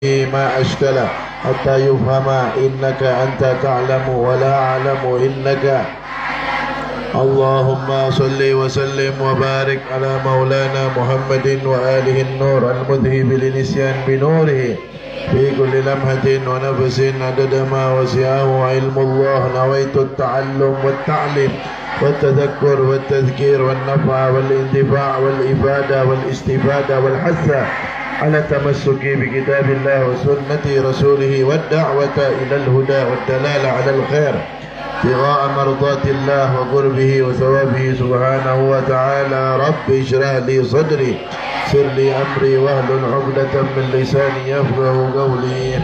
ما أشكل حتى يفهم إنك أنت تعلم ولا أعلم إنك. اللهم صل وسلم وبارك على مولانا محمد وآله النور المذهب للنسيان بنوره في كل لمحة ونفس عدد ما وسعه علم الله. نويت التعلم والتعليم والتذكر والتذكير والنفع والانتفاع والإفادة والاستفادة والحث على التمسك بكتاب الله وسنة رسوله والدعوة إلى الهدى والدلالة على الخير ابتغاء مرضات الله وقربه وثوابه سبحانه وتعالى. رب اشرح لي صدري يسر لي أمري واحلل عقدة من لساني يفقهوا قولي.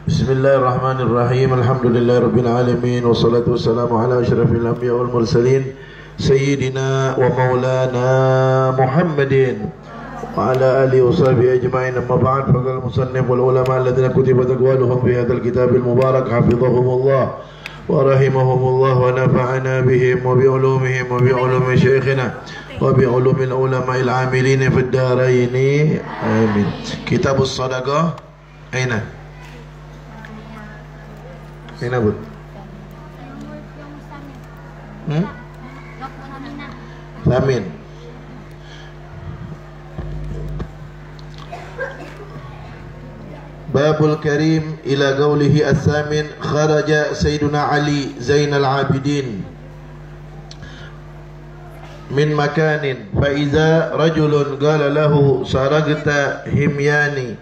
بسم الله الرحمن الرحيم. الحمد لله رب العالمين والصلاة والسلام على أشرف الأنبياء والمرسلين سيدنا ومولانا محمد وعلى آله وصحبه أجمعين. أما بعد فقال المصنف والعلماء الذين كتبت أقوالهم في هذا الكتاب المبارك حفظهم الله ورحمهم الله ونفعنا بهم وبعلومهم وبعلوم شيخنا وبعلوم العلماء العاملين في الدارين آمين. كتاب الصدقة أين؟ أين بud? Samin. Babul Karim ila qawlihi as-samin kharaja Sayyiduna Ali Zainal Abidin min makanin fa iza rajulun qala lahu saragta himyani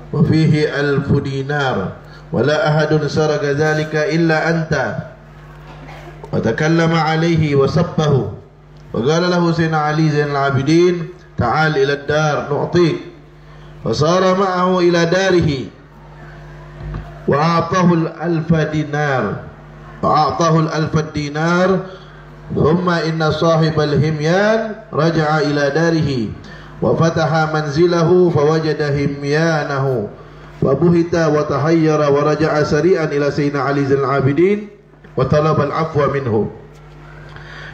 wa fihi alfu dinar wa la ahadun saraga dhalika illa anta wa takallama alayhi wa sabbahu wa qala lahu Sayyidina Ali Zainal Abidin ta'al ila ad-dar nu'tik. فصار معه إلى داره وأعطاه الألف دينار ثم إن صاحب الهميان رجع إلى داره وفتح منزله فوجد هميانه فبهت وتحير ورجع سريعا إلى سيدنا علي زين العابدين وطلب العفو منه.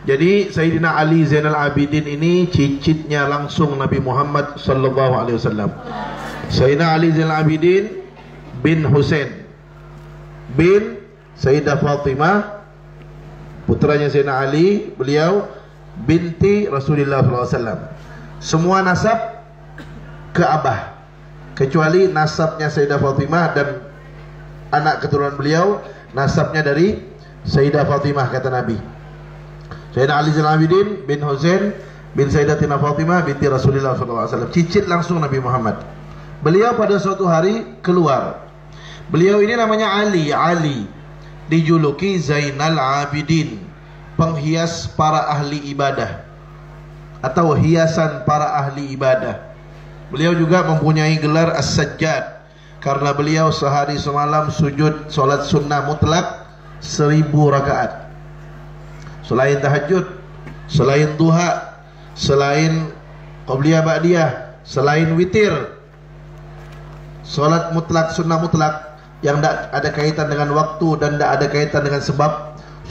Jadi Sayyidina Ali Zainal Abidin ini cicitnya langsung Nabi Muhammad sallallahu alaihi wasallam. Sayyidina Ali Zainal Abidin bin Husain bin Sayyidah Fatimah, putranya Sayyidina Ali, beliau binti Rasulullah sallallahu alaihi wasallam. Semua nasab ke abah kecuali nasabnya Sayyidah Fatimah dan anak keturunan beliau nasabnya dari Sayyidah Fatimah, kata Nabi. Sayyidina Ali Zainal Abidin bin Husain bin Sayyidatina Fatimah binti Rasulullah SAW, cicit langsung Nabi Muhammad. Beliau pada suatu hari keluar. Beliau ini namanya Ali. Ali dijuluki Zainal Abidin, penghias para ahli ibadah atau hiasan para ahli ibadah. Beliau juga mempunyai gelar As-Sajjad karena beliau sehari semalam sujud solat sunnah mutlak 1000 rakaat. Selain tahajud, selain duha, selain qabliyah ba'diyah, selain witir, solat mutlak, sunnah mutlak yang tidak ada kaitan dengan waktu dan tidak ada kaitan dengan sebab.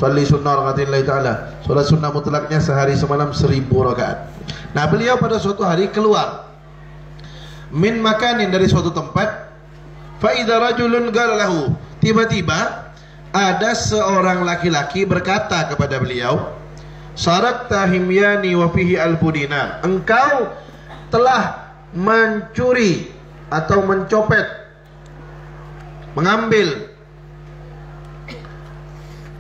Sholli sunnah rakaatin ta'ala, solat sunnah mutlaknya sehari semalam 1000 rakaat. Nah, beliau pada suatu hari keluar min makanin, dari suatu tempat. Fa idza rajulun qala lahu, tiba-tiba ada seorang laki-laki berkata kepada beliau, sarakta himyani wa fihi alfu dinar, engkau telah mencuri atau mencopet, mengambil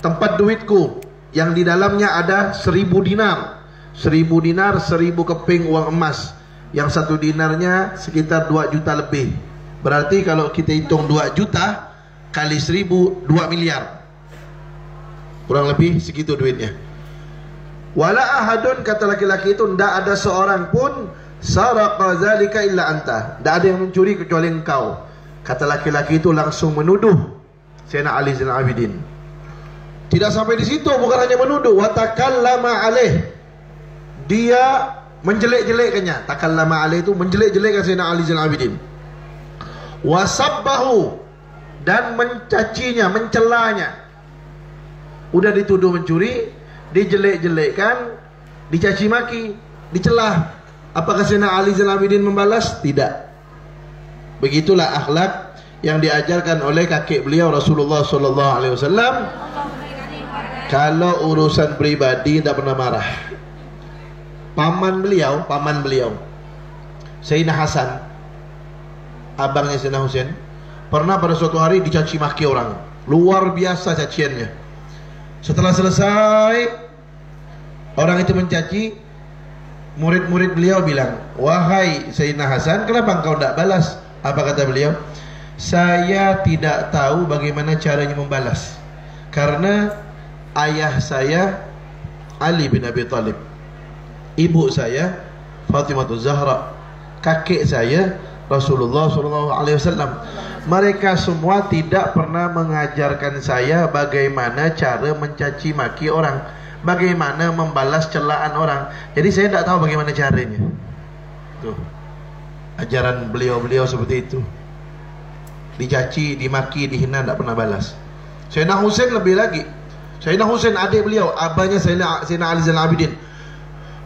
tempat duitku yang di dalamnya ada 1000 dinar. 1000 dinar, 1000 keping uang emas, yang satu dinarnya sekitar 2 juta lebih. Berarti kalau kita hitung 2 juta kali 1000, 2 miliar, kurang lebih segitu duitnya. Wala ahadun, kata laki-laki itu, tidak ada seorang pun saraqa zalika illa anta, tidak ada yang mencuri kecuali engkau. Kata laki-laki itu langsung menuduh Sayyidina Ali Zainal Abidin. Tidak sampai di situ, bukan hanya menuduh, wa takallama alaih, dia menjelek-jelekkannya. Takallama alaih itu menjelek-jelekkan Sayyidina Ali Zainal Abidin. Wa sabbahu, dan mencacinya, mencelanya. Udah dituduh mencuri, dijelek-jelekkan, dicaci maki, dicelah. Apakah Sayyidina Ali Zainal Abidin membalas? Tidak. Begitulah akhlak yang diajarkan oleh kakek beliau Rasulullah sallallahu alaihi wasallam. Kalau urusan pribadi tidak pernah marah. Paman beliau Sayyidina Hasan, abangnya Sayyidina Husain, pernah pada suatu hari dicaci maki orang. Luar biasa caciannya. Setelah selesai orang itu mencaci, murid-murid beliau bilang, "Wahai Sayyidina Hasan, kenapa engkau tidak balas?" Apa kata beliau? "Saya tidak tahu bagaimana caranya membalas. Karena ayah saya Ali bin Abi Thalib, ibu saya Fatimah Zahra, kakek saya Rasulullah SAW. Mereka semua tidak pernah mengajarkan saya bagaimana cara mencaci maki orang, bagaimana membalas celaan orang. Jadi saya tidak tahu bagaimana caranya." Tuh, ajaran beliau-beliau seperti itu. Dicaci, dimaki, dihina, tidak pernah balas. Sayyidina Husain lebih lagi. Sayyidina Husain adik beliau, abahnya Sayyidina Ali Zainal Abidin.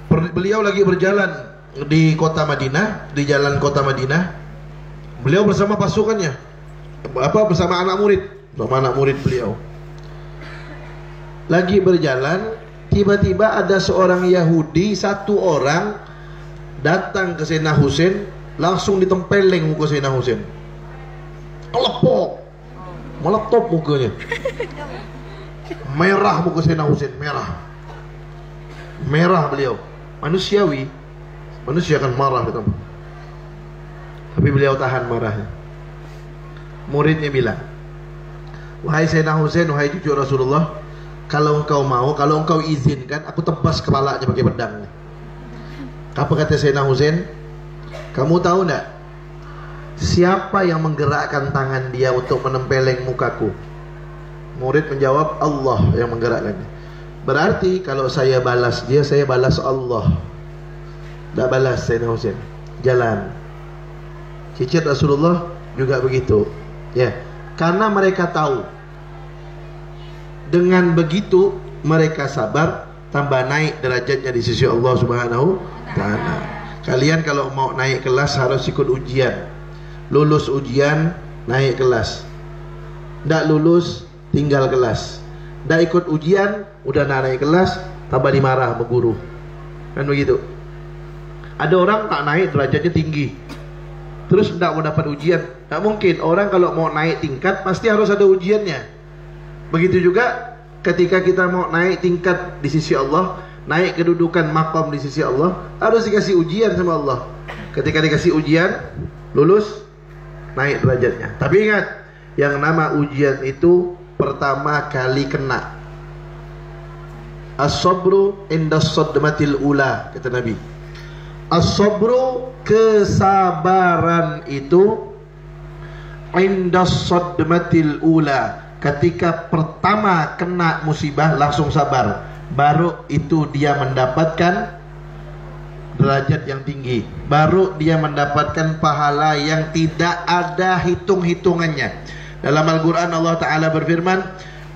Beliau lagi berjalan di kota Madinah, di jalan kota Madinah. Beliau bersama pasukannya, bersama anak murid beliau. Lagi berjalan, tiba-tiba ada seorang Yahudi, satu orang datang ke Sayyidina Husain, langsung ditempeleng muka Sayyidina Husain. Kelepok, meletop mukanya. Merah muka Sayyidina Husain, merah beliau. Manusiawi, manusia akan marah gitu. Tapi beliau tahan marahnya. Muridnya bilang, "Wahai Sayyidina Husain, wahai cucu Rasulullah, kalau engkau mau, kalau engkau izinkan, aku tebas kepalanya pakai pedang." Apa kata Sayyidina Husain? "Kamu tahu enggak siapa yang menggerakkan tangan dia untuk menempeleng mukaku?" Murid menjawab, "Allah yang menggerakkannya." "Berarti kalau saya balas dia, saya balas Allah." Tidak balas Sayyidina Husain, jalan. Cicit Rasulullah juga begitu. Ya, karena mereka tahu dengan begitu mereka sabar, tambah naik derajatnya di sisi Allah Subhanahu Ta'ala. Kalian kalau mau naik kelas harus ikut ujian. Lulus ujian, naik kelas. Tidak lulus, tinggal kelas. Tidak ikut ujian, udah naik kelas, tambah dimarah sama guru. Kan begitu. Ada orang tak naik derajatnya tinggi, terus tidak mau dapat ujian. Tak mungkin. Orang kalau mau naik tingkat pasti harus ada ujiannya. Begitu juga ketika kita mau naik tingkat di sisi Allah, naik kedudukan makom di sisi Allah, harus dikasih ujian sama Allah. Ketika dikasih ujian, lulus, naik derajatnya. Tapi ingat, yang nama ujian itu pertama kali kena. As-sabru indas sadmatil ula, kata Nabi. As-sabru, kesabaran itu, indas sadmatil ula, ketika pertama kena musibah langsung sabar, baru itu dia mendapatkan derajat yang tinggi, baru dia mendapatkan pahala yang tidak ada hitung-hitungannya. Dalam Al-Quran Allah Ta'ala berfirman,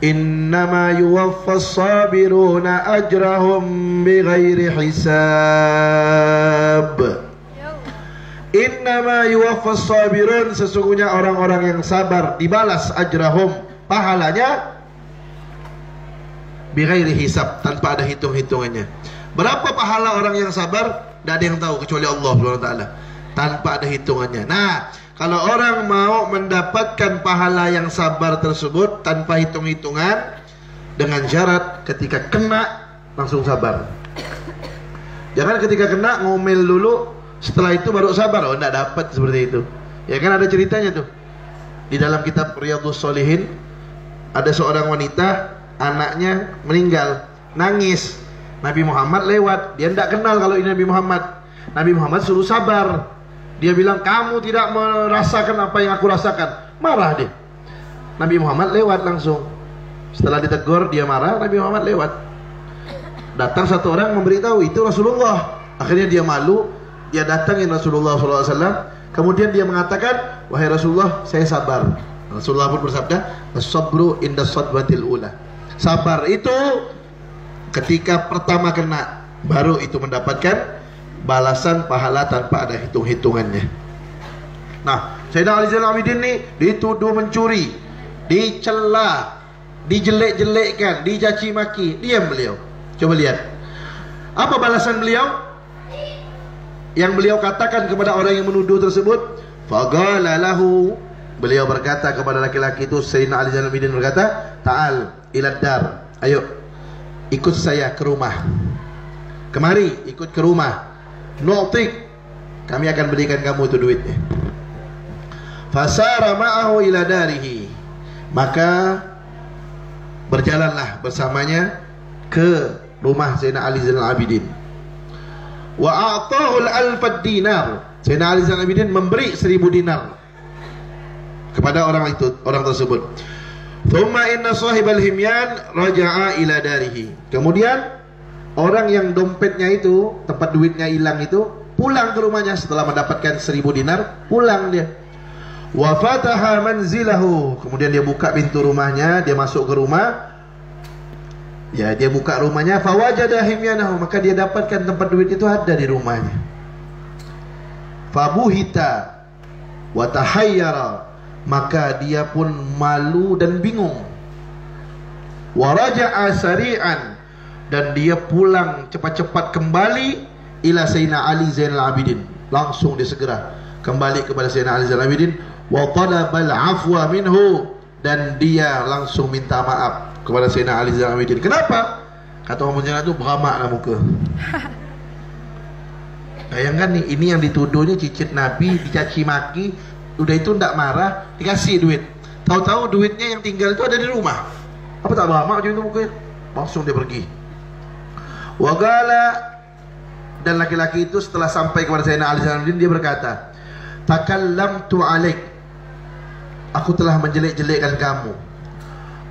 "Innama yuwaffas sabiruna ajrahum bighairi hisab." Innama yuwaffas sabirun, sesungguhnya orang-orang yang sabar dibalas ajrahum, pahalanya, bighairi hisab, tanpa ada hitung-hitungannya. Berapa pahala orang yang sabar? Tidak ada yang tahu kecuali Allah SWT, tanpa ada hitungannya. Nah, kalau orang mau mendapatkan pahala yang sabar tersebut tanpa hitung-hitungan, dengan syarat ketika kena langsung sabar. Jangan ketika kena ngomel dulu, setelah itu baru sabar. Oh, tidak dapat seperti itu. Ya kan ada ceritanya tuh di dalam kitab Riyadhus Shalihin. Ada seorang wanita, anaknya meninggal, nangis. Nabi Muhammad lewat, dia tidak kenal kalau ini Nabi Muhammad. Nabi Muhammad suruh sabar. Dia bilang, "Kamu tidak merasakan apa yang aku rasakan." Marah dia. Nabi Muhammad lewat langsung. Setelah ditegur, dia marah, Nabi Muhammad lewat. Datang satu orang memberitahu, itu Rasulullah. Akhirnya dia malu, dia datangin Rasulullah SAW. Kemudian dia mengatakan, "Wahai Rasulullah, saya sabar." Rasulullah pun bersabda, "As-sabru indas sadmatil ula." Sabar itu ketika pertama kena, baru itu mendapatkan balasan pahala tanpa ada hitung-hitungannya. Nah, Sayyidina Ali Zainal Abidin ni dituduh mencuri, dicela, dijelek-jelekkan, dicaci maki. Diam beliau. Coba lihat apa balasan beliau. Yang beliau katakan kepada orang yang menuduh tersebut, faqala lahu, beliau berkata kepada laki-laki itu, Sayyidina Ali Zainal Abidin berkata, ta'al ila dar, ayo ikut saya ke rumah, kemari ikut ke rumah, nu'tik, kami akan berikan kamu itu duitnya. Fasara ma'ahu ila darihi, maka berjalanlah bersamanya ke rumah Sayyidina Ali Zainal Abidin. Wa a'tahu al-alfad dinar, Sayyidina Ali Zainal Abidin memberi 1000 dinar kepada orang tersebut. Thumma inna sahibal himyan raja'a ila darihi, kemudian orang yang dompetnya itu, tempat duitnya hilang itu, pulang ke rumahnya setelah mendapatkan 1000 dinar, pulang dia. Wa fataha manzilahu, kemudian dia buka pintu rumahnya, dia masuk ke rumah. Ya, dia buka rumahnya, fawajada himyanahu, maka dia dapatkan tempat duit itu ada di rumahnya. Fabuhita wa tahayyara, maka dia pun malu dan bingung. Wa raja'a sari'an, dan dia pulang cepat-cepat kembali ila Sayyidina Ali Zainal Abidin, langsung dia segera kembali kepada Sayyidina Ali Zainal Abidin. Wa talabal afwa minhu, dan dia langsung minta maaf kepada Sayyidina Ali Zainal Abidin. Kenapa? Kata orang Pontianak itu beramak lah muka. Bayangkan nih, ini yang dituduhnya cicit Nabi, dicaci maki, udah itu ndak marah, dikasih duit. Tahu-tahu duitnya yang tinggal itu ada di rumah. Apa tak beramak macam itu mukanya? Langsung dia pergi. Wagala, dan laki-laki itu setelah sampai kepada Sayyidina Ali Zainal Abidin, dia berkata, takallamtu alaik, aku telah menjelek-jelekkan kamu.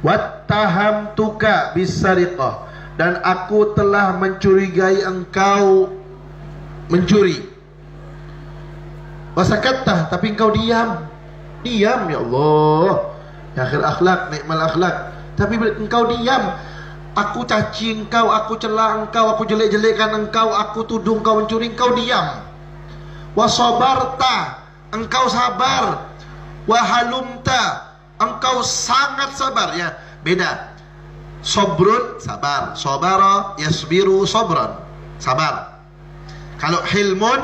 Wattahamtuka bisariqah, dan aku telah mencurigai engkau mencuri. Wasakattah, tapi engkau diam. Diam, ya Allah, ya akhir akhlak, nikmal akhlak. Tapi engkau diam. Aku caci engkau, aku cela engkau, aku jelek-jelekkan engkau, aku tuduh engkau mencuri, engkau diam. Wasabarta, engkau sabar. Wahalumta, engkau sangat sabar. Ya, beda. Sobrun, sabar. Sobara, yasbiru, sobran, sabar. Kalau hilmun,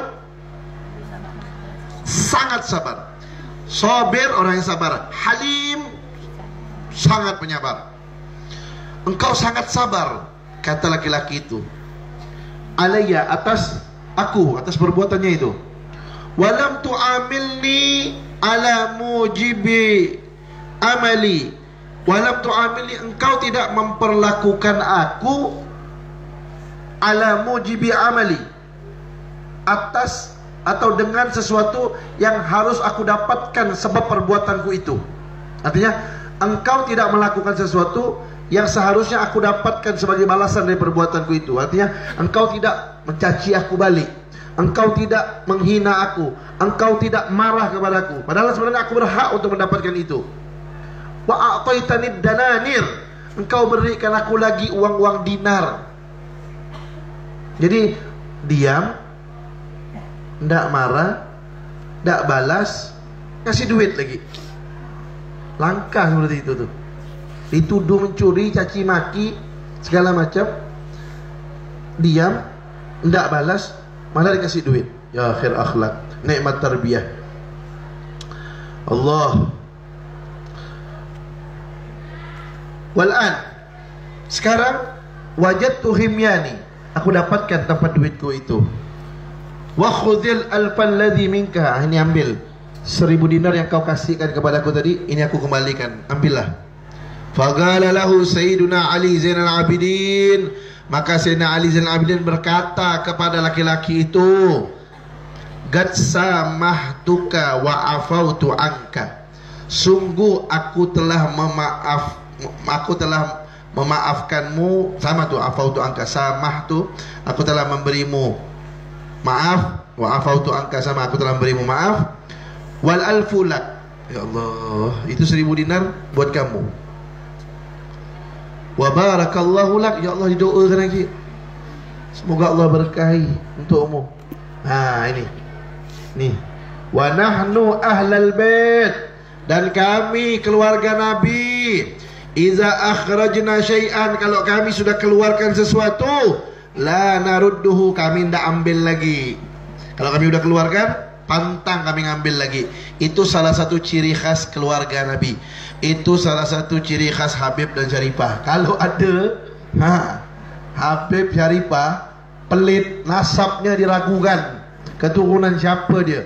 sangat sabar. Sobir, orang yang sabar. Halim, sangat penyabar. Engkau sangat sabar, kata laki-laki itu. Alayya, atas aku, atas perbuatannya itu. Walam tu'amilni ala mujibi amali, walam tu'amilni, engkau tidak memperlakukan aku ala mujibi amali, atas atau dengan sesuatu yang harus aku dapatkan sebab perbuatanku itu. Artinya engkau tidak melakukan sesuatu yang seharusnya aku dapatkan sebagai balasan dari perbuatanku itu. Artinya engkau tidak mencaci aku balik, engkau tidak menghina aku, engkau tidak marah kepadaku, padahal sebenarnya aku berhak untuk mendapatkan itu. Wa a'taitanid dananir, engkau berikan aku lagi uang-uang dinar. Jadi diam, ndak marah, ndak balas, kasih duit lagi. Langkah seperti itu tuh. Dituduh mencuri, caci maki, segala macam, diam, ndak balas, malah dikasih duit. Ya akhir akhlak, nikmat tarbiyah. Allah. Wal'an, sekarang wajadtu himyani, aku dapatkan tempat duitku itu. Wa khudhil alfan ladzi minka, ini ambil 1000 dinar yang kau kasihkan kepadaku tadi, ini aku kembalikan, ambillah. Faqala lahu Sayyiduna Ali Zainal Abidin, maka Sayyidina Ali Zainal Abidin berkata kepada laki-laki itu, Qad samahtuka wa afautu anka, sungguh aku telah memaafkanmu. Sama tu, afautu anka, samahtu, aku telah memberimu maaf. Wa afautu anka, sama aku telah memberimu maaf. Wal alfu lak, ya Allah, itu 1000 dinar buat kamu. Wa barakallahu lak, ya Allah, didoakan lagi, semoga Allah berkahi untukmu. Nah ini, nih Wa nahnu ahlal bait, dan kami keluarga Nabi, iza akhrajna syai'an, kalau kami sudah keluarkan sesuatu, la narudduhu, kami tidak ambil lagi. Kalau kami sudah keluarkan, pantang kami ngambil lagi. Itu salah satu ciri khas keluarga Nabi. Itu salah satu ciri khas Habib dan Syarifah. Kalau ada Habib Syarifah pelit, nasabnya diragukan, keturunan siapa dia,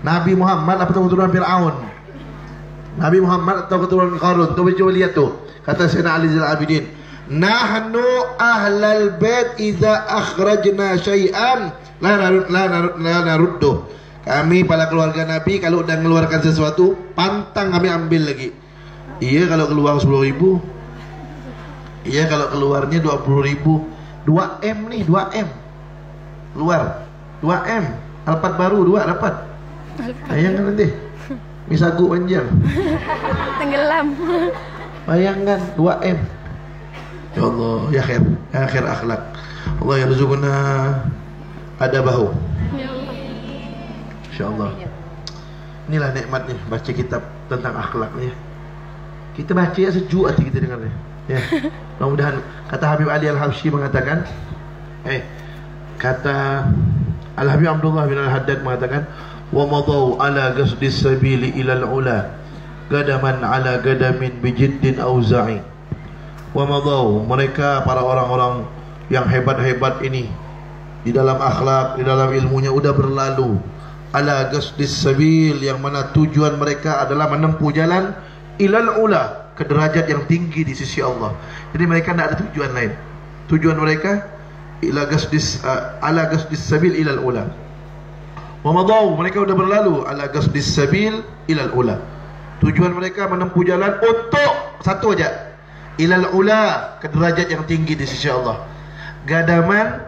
Nabi Muhammad atau keturunan Fir'aun, Nabi Muhammad atau keturunan Qarun. Coba lihat tuh, kata Sayyidina Ali Zainal Abidin, nahnu ahlal bait idza akhrajna syai'an la narudduh. Kami para keluarga Nabi kalau udah mengeluarkan sesuatu, pantang kami ambil lagi. Iya kalau keluar 10.000, iya kalau keluarnya 20.000, 2M nih, 2M keluar, 2M Alphard baru 2 dapat. Bayangkan nanti misagu panjang tenggelam. Bayangkan 2M. Ya Allah, ya khair akhlak. Allah yarzuqna adabahu. Ya Allah. Insyaallah. Inilah nikmatnya baca kitab tentang akhlak ya. Kita baca ya sejuk hati kita dengarnya. Ya. Mudah-mudahan, kata Habib Ali Al-Habsyi mengatakan, kata Al-Habib Abdullah bin Al-Haddad mengatakan, wa madau ala qasdis sabili ila al-ula gadaman ala gadamin bijiddin auza'i. Wa madau, mereka para orang-orang yang hebat-hebat ini di dalam akhlak, di dalam ilmunya udah berlalu, ala qasdis sabil, yang mana tujuan mereka adalah menempuh jalan ilal ula, ke derajat yang tinggi di sisi Allah. Jadi mereka tidak ada tujuan lain. Tujuan mereka ila qasdis ala qasdis sabil ilal ula. Wa madau, mereka sudah berlalu ala qasdis sabil ilal ula. Tujuan mereka menempuh jalan untuk satu aja, ilal ula, ke derajat yang tinggi di sisi Allah. Gadaman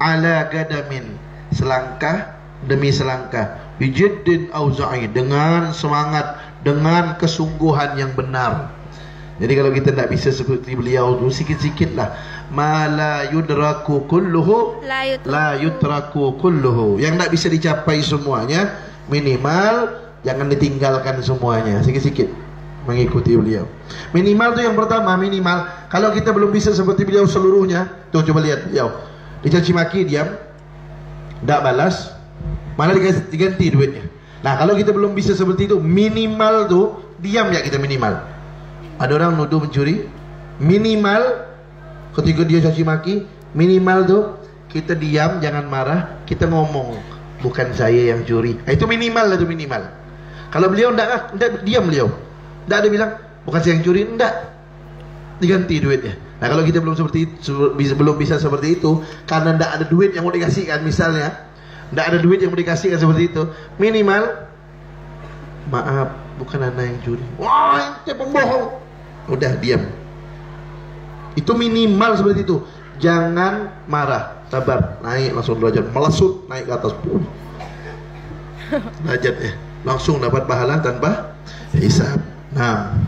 ala gadamin, selangkah demi selangkah, bijiddin auza'i, dengan semangat, dengan kesungguhan yang benar. Jadi kalau kita tidak bisa seperti beliau tu, sikit-sikit lah. Ma la yudraku kulluhu la yutraku kulluhu, yang tidak bisa dicapai semuanya, minimal jangan ditinggalkan semuanya, sikit-sikit mengikuti beliau. Minimal tu yang pertama, minimal kalau kita belum bisa seperti beliau seluruhnya, tuh coba lihat beliau dicaci maki diam, tidak balas, malah diganti duitnya. Nah kalau kita belum bisa seperti itu, minimal tuh diam ya kita minimal. Ada orang nuduh mencuri, minimal ketika dia caci maki, minimal tuh kita diam, jangan marah, kita ngomong, bukan saya yang curi. Nah, itu minimal lah, itu minimal. Kalau beliau enggak diam, beliau enggak ada bilang bukan saya yang curi, enggak, diganti duitnya. Nah kalau kita belum seperti itu, belum bisa seperti itu, karena enggak ada duit yang mau dikasihkan, misalnya enggak ada duit yang mau dikasihkan seperti itu, minimal maaf, bukan anda yang curi. Wah, ente pembohong. Udah diam. Itu minimal seperti itu. Jangan marah, sabar, naik langsung derajat, melesut naik ke atas. Derajat ya, langsung dapat pahala tanpa hisab. Nah,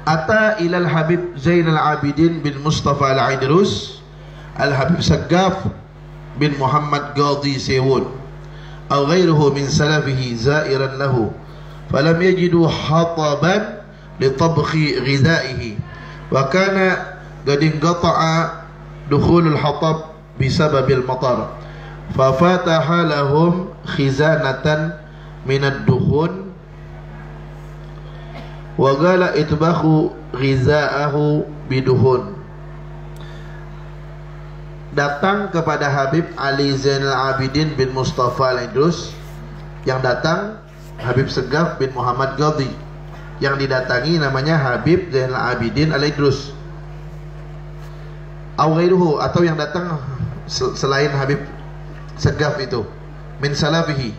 ata ilal Habib Zainal Abidin bin Mustafa Al-Idrus Al-Habib Saggaf bin Muhammad Qadhi Sewun atau ghairuhu min salafihi zairan lahu falam yajidu hataban litabkhi ghidaihi wa kana qad inqata'a dukhulul hatab bisababil matar fa fataha lahum khizanatan minad dukhun wa qala itbakhu ghizaahu biduhun. Datang kepada Habib Ali Zainal Abidin bin Mustafa Al-Idrus, yang datang Habib Saggaf bin Muhammad Qadhi, yang didatangi namanya Habib Zainal Abidin Al-Idrus, atau yang datang selain Habib Saggaf itu, min salafihi,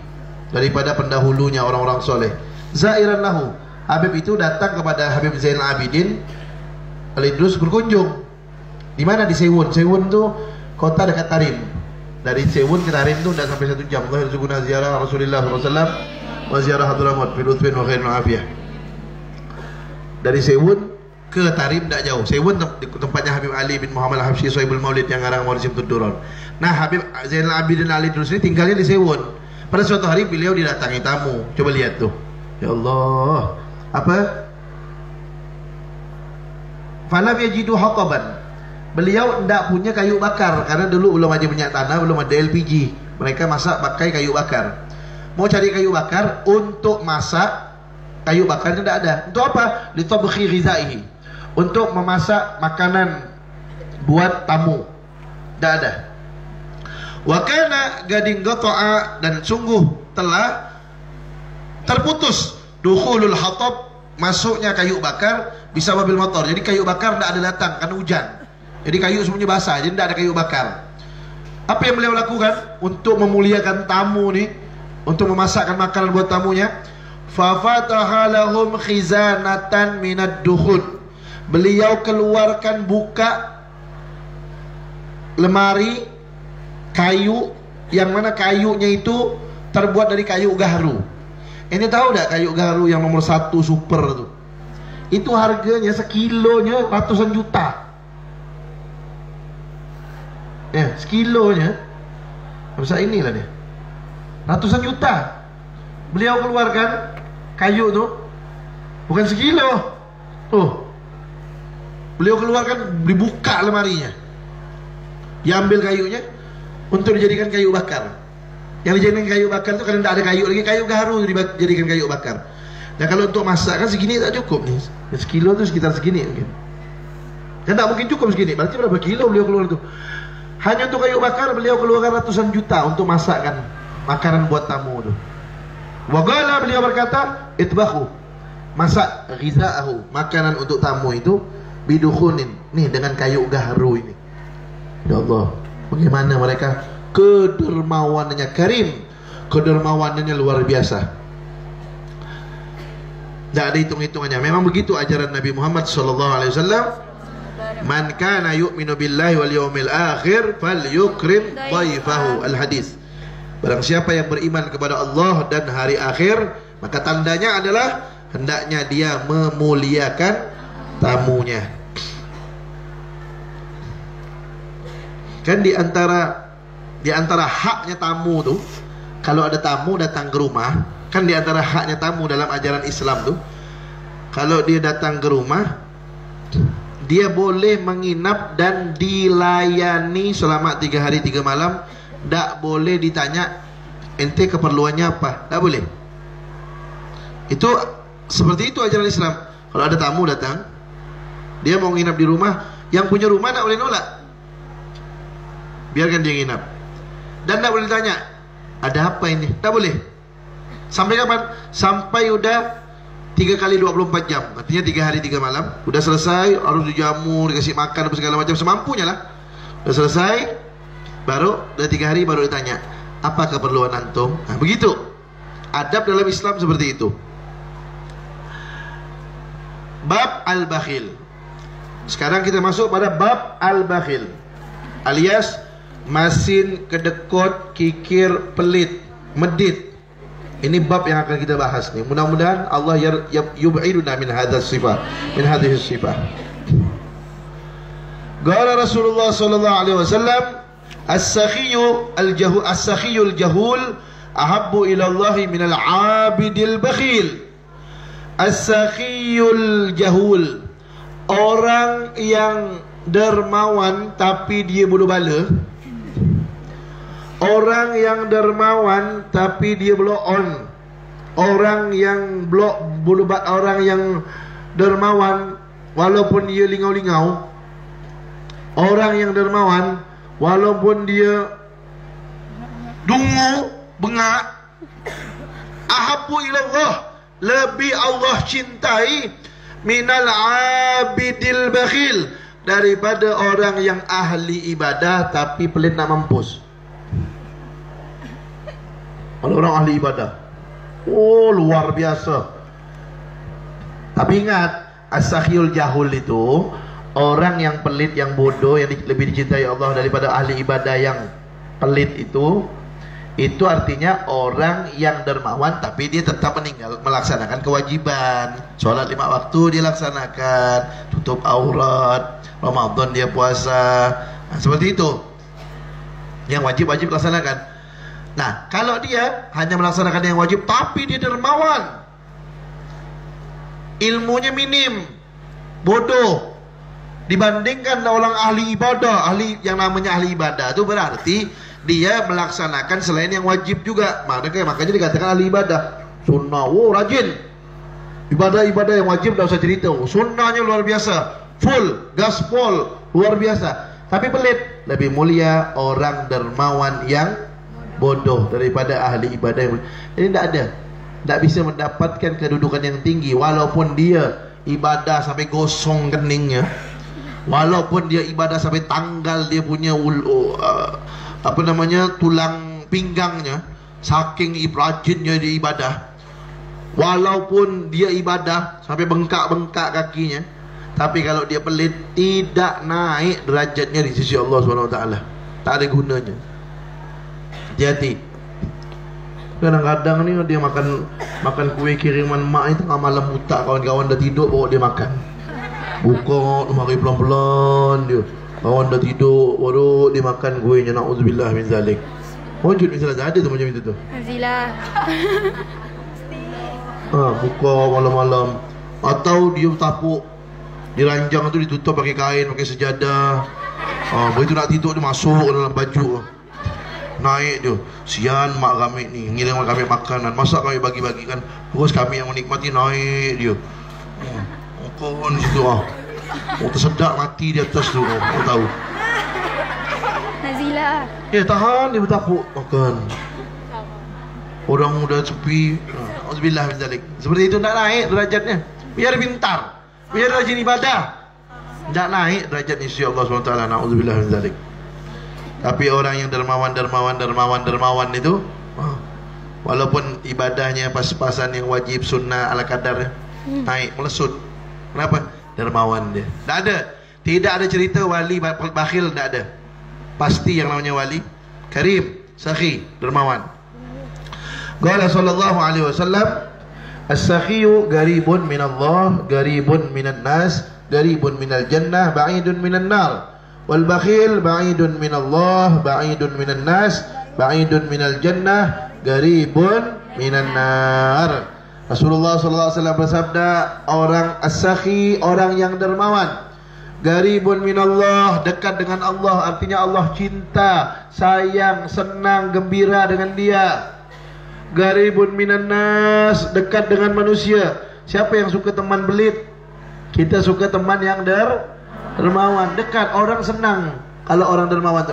daripada pendahulunya orang-orang soleh. Zairan lahu, Habib itu datang kepada Habib Zainal Abidin Al-Idrus berkunjung. Di mana? Di Sewun. Sewun tuh kota dekat Tarim. Dari Sewun ke Tarim tuh tidak sampai 1 jam. Allah yarzuqna ziarah Rasulullah SAW wa ziarah Hadramaut bil uthwin wa khairul afiyah. Dari Sewun ke Tarim tidak jauh. Sewun tempatnya Habib Ali bin Muhammad Al-Habsyi Sohibul Maulid yang ngarang Maulid Simtud Duron. Nah, Habib Zainal Abidin Ali Idrus ini tinggalnya di Sewon. Pada suatu hari beliau didatangi tamu. Coba lihat tuh. Ya Allah. Apa? Falam yajidu haqaban. Beliau tidak punya kayu bakar karena dulu belum ada minyak tanah, belum ada LPG. Mereka masak pakai kayu bakar. Mau cari kayu bakar untuk masak, kayu bakarnya tidak ada. Untuk apa? Litabkhi ghizaihi. Untuk memasak makanan buat tamu. Tidak ada. Wa kana gading qata'a, dan sungguh telah terputus dukhulul hatab, masuknya kayu bakar bisa mobil motor. Jadi kayu bakar tidak ada datang karena hujan. Jadi kayu semuanya basah, jadi tidak ada kayu bakar. Apa yang beliau lakukan untuk memuliakan tamu nih, untuk memasakkan makanan buat tamunya? Fa fataha lahum khizanatan minad dukhul. Beliau keluarkan, buka lemari kayu, yang mana kayunya itu terbuat dari kayu gaharu. Ini tahu tak kayu gaharu yang nomor 1 super tuh? Itu harganya sekilonya ratusan juta. Ya, sekilonya bisa inilah dia. Ratusan juta. Beliau keluarkan kayu tuh, bukan sekilo. Tuh. Beliau keluarkan, dibuka lemarinya. Diambil kayunya untuk dijadikan kayu bakar. Yang dijadikan kayu bakar itu karena tidak ada kayu lagi, kayu gaharu dijadikan kayu bakar. Nah, kalau untuk masak kan segini tak cukup nih. Sekilo itu sekitar segini mungkin. Kan tak mungkin cukup segini. Berarti berapa kilo beliau keluar itu? Hanya untuk kayu bakar beliau keluarkan ratusan juta untuk masakkan makanan buat tamu itu. Wa qala, beliau berkata, itbahu, masak ghizaahu, makanan untuk tamu itu bidukhunin, nih dengan kayu gaharu ini. Ya Allah, bagaimana mereka kedermawanannya, karim, kedermawanannya luar biasa. Tidak ada hitung-hitungannya. Memang begitu ajaran Nabi Muhammad SAW. Man kana yu'minu billahi wal yawmil akhir falyukrim dhaifahu. Al-hadis. Barang siapa yang beriman kepada Allah dan hari akhir, maka tandanya adalah hendaknya dia memuliakan tamunya. Kan di antara haknya tamu tuh, kalau ada tamu datang ke rumah, kan di antara haknya tamu dalam ajaran Islam tuh, kalau dia datang ke rumah, dia boleh menginap dan dilayani selama 3 hari 3 malam. Tak boleh ditanya ente keperluannya apa, tak boleh. Itu seperti itu ajaran Islam. Kalau ada tamu datang, dia mau nginap di rumah, yang punya rumah tak boleh nolak, biarkan dia nginap. Dan tak boleh ditanya ada apa ini, tak boleh. Sampai kapan? Sampai udah 3 kali 24 jam, artinya 3 hari 3 malam. Udah selesai, harus dijamu, dikasih makan segala macam semampunya lah. Udah selesai, baru udah 3 hari baru ditanya apa keperluan antum. Nah, begitu adab dalam Islam, seperti itu. Bab al-bakhil. Sekarang kita masuk pada bab al-bakhil, alias masin, kedekut, kikir, pelit, medit. Ini bab yang akan kita bahas nih. Mudah-mudahan Allah yub'iduna min hadzal sifah, min hadhihi sifah. Qala Rasulullah sallallahu alaihi wasallam, as-sakhiyul jahul ahabbu ila Allah min al-'abidil bakhil. As-sakhiyul jahul, orang yang dermawan tapi dia bodoh bala. Orang yang dermawan tapi dia blow on. Orang yang orang yang dermawan walaupun dia lingau-lingau. Orang yang dermawan walaupun dia dungu, bengak. Ahabbu ilallah, lebih Allah cintai minal abidil bakhil, daripada orang yang ahli ibadah tapi pelit nak mampus. Kalau orang ahli ibadah, oh luar biasa. Tapi ingat, as-sakhiyul jahul itu orang yang pelit, yang bodoh, yang lebih dicintai Allah daripada ahli ibadah yang pelit itu. Itu artinya orang yang dermawan tapi dia tetap melaksanakan kewajiban. Sholat 5 waktu dia laksanakan, tutup aurat, Ramadan dia puasa. Nah, seperti itu. Yang wajib-wajib laksanakan. Nah, kalau dia hanya melaksanakan yang wajib tapi dia dermawan, ilmunya minim, bodoh, dibandingkan orang ahli ibadah, yang namanya ahli ibadah itu berarti dia melaksanakan selain yang wajib juga. Makanya dikatakan ahli ibadah. Sunnah, rajin. Ibadah-ibadah yang wajib tidak usah cerita. Sunnahnya luar biasa, full, gaspol, luar biasa. Tapi pelit. Lebih mulia orang dermawan yang bodoh daripada ahli ibadah yang... Jadi tidak bisa mendapatkan kedudukan yang tinggi walaupun dia ibadah sampai gosong keningnya, walaupun dia ibadah sampai tanggal dia punya tulang pinggangnya saking rajinnya dia ibadah, walaupun dia ibadah sampai bengkak-bengkak kakinya, tapi kalau dia pelit tidak naik derajatnya di sisi Allah SWT. Tak ada gunanya. Jadi kadang-kadang ni dia makan kue kiriman mak itu tengah malam buta, kawan-kawan dah tidur bawa dia makan. Buka mari pelan-pelan dia. Kawan dah tidur baru dia makan kuenya. Nauzubillah min zalik. Wujud misalnya ada tu macam itu tu. Zila. Buka malam-malam atau dia tapuk di ranjang tu ditutup pakai kain, pakai sejadah. Begitu nak tidur dia masuk dalam baju. Naik dia, sian mak kami ni ngirim kami makanan, masa kami bagi-bagikan, terus kami yang menikmati. Naik dia kon situ tersedak mati di atas tu. Kau tahu Nazila tahan dia bertapuk makan. Orang muda sepi. Auzubillah min zalik. Seperti itu tak naik derajatnya. Biar pintar, biar rajin ibadah, tak naik derajat insya Allah SWT. Auzubillah min zalik. Tapi orang yang dermawan itu, walaupun ibadahnya pas-pasan yang wajib, sunnah, ala kadar, naik, melesut. Kenapa? Dermawan dia. Tidak ada cerita wali bakhil, tidak ada. Pasti yang namanya wali karim, sakhi, dermawan. Qala sallallahu alaihi wasallam, as-sakhiyu garibun minallah, garibun minan nas, garibun minal jannah, ba'idun minan nar. Wal bakhil ba'idun minallah, ba'idun minan nas, ba'idun minal jannah, garibun minan nar. Rasulullah sallallahu alaihi wasallam bersabda, orang as-sakhi, orang yang dermawan, garibun minallah, dekat dengan Allah, artinya Allah cinta, sayang, senang, gembira dengan dia. Garibun minan nas, dekat dengan manusia. Siapa yang suka teman belit? Kita suka teman yang dermawan, dekat, orang senang kalau orang dermawan.